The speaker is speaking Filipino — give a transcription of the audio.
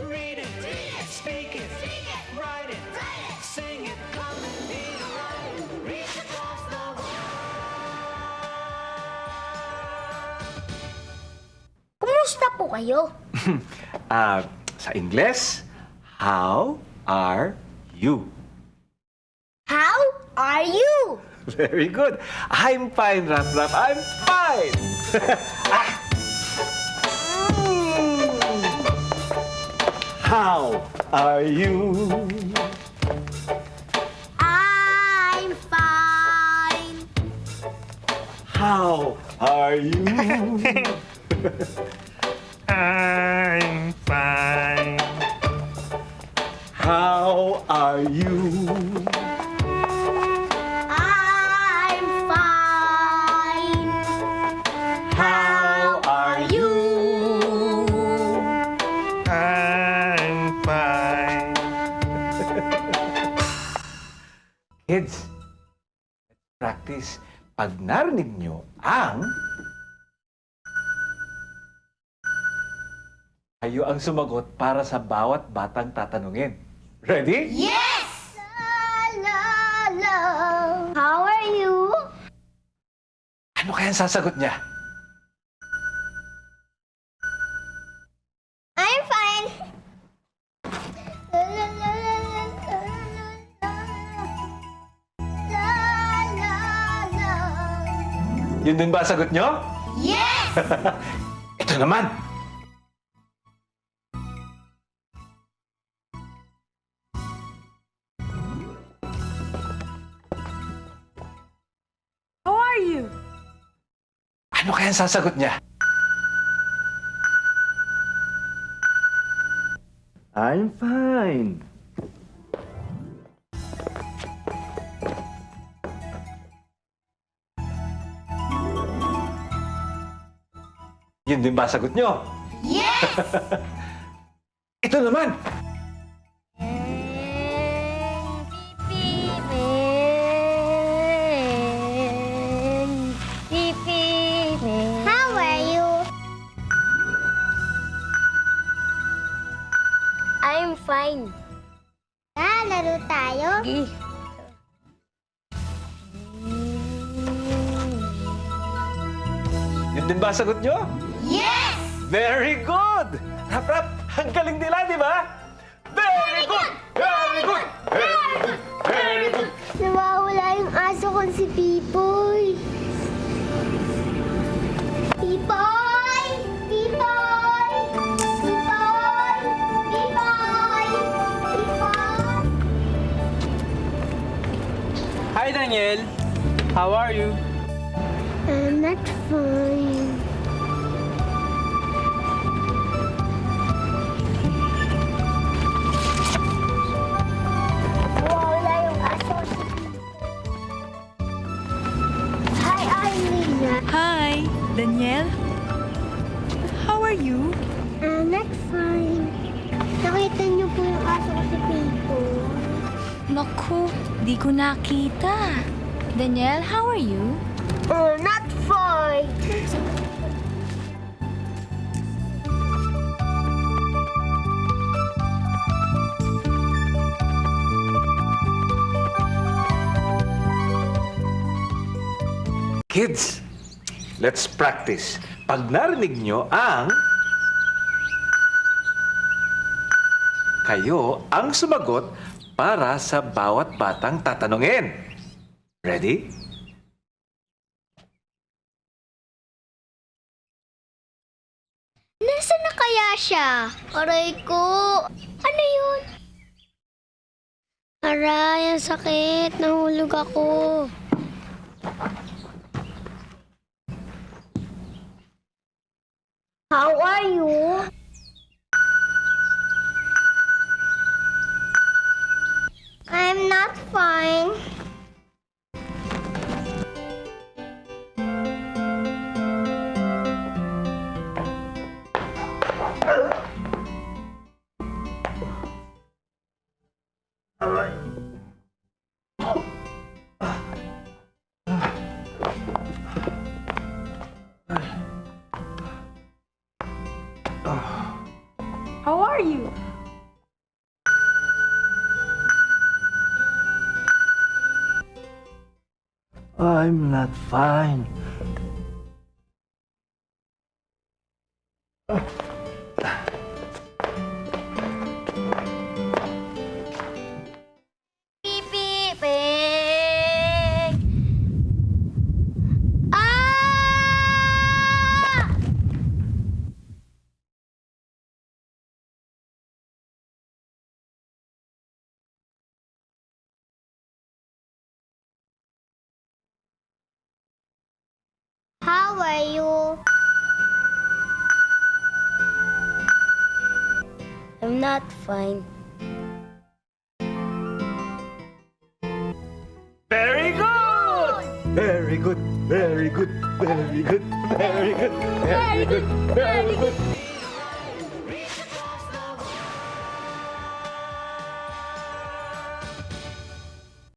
Read it, speak it, write it, sing it, come and be right. Reach across the world. Kumusta po kayo? Sa Ingles, how are you? How are you? Very good. I'm fine, Rap Rap. I'm fine. How are you? I'm fine. How are you? I'm fine. How are you? I'm fine. How are you? I'm fine. Kids, let's practice. Pag narinig nyo ang... Kayo ang sumagot para sa bawat batang tatanungin. Ready? Yes! La, la, la. How are you? Ano kaya ang sasagot niya? I'm fine. La, la, la, la, la, la, la, la. Yun din ba ang sagot nyo? Yes! Ito naman. How are you? Ano kaya ang sasagot niya? I'm fine. Yun din ba ang sagot nyo? Yes! Ito naman. How are you? I'm fine. Laro tayo? Yun din ba ang sagot nyo? Yes! Very good! Rap, rap, ang galing nila, di ba? Very good! Very good! Very good! Very good! Nawawala yung aso kong si Pipoy. Pipoy! Pipoy! Pipoy! Pipoy! Pipoy! Hi, Daniel. How are you? I'm not fine. Nawawala yung aso ko si Pipoy. Hi, Arlene. Hi, Daniel. How are you? I'm not fine. Nakita niyo po yung aso ko si Pipoy. Naku, di ko nakita. Daniel, how are you? Not fine. Kids, let's practice. Pag narinig nyo ang... Kayo ang sumagot para sa bawat batang tatanungin. Ready? Nasaan na kaya siya? Aray ko. Ano yun? Aray, ang sakit. Nahulog ako. How are you? I'm not fine. How are you? I'm not fine. Pipipig! Ah! How are you? I'm not fine. Very good! Very good, very good, very good, very good, very good, very good.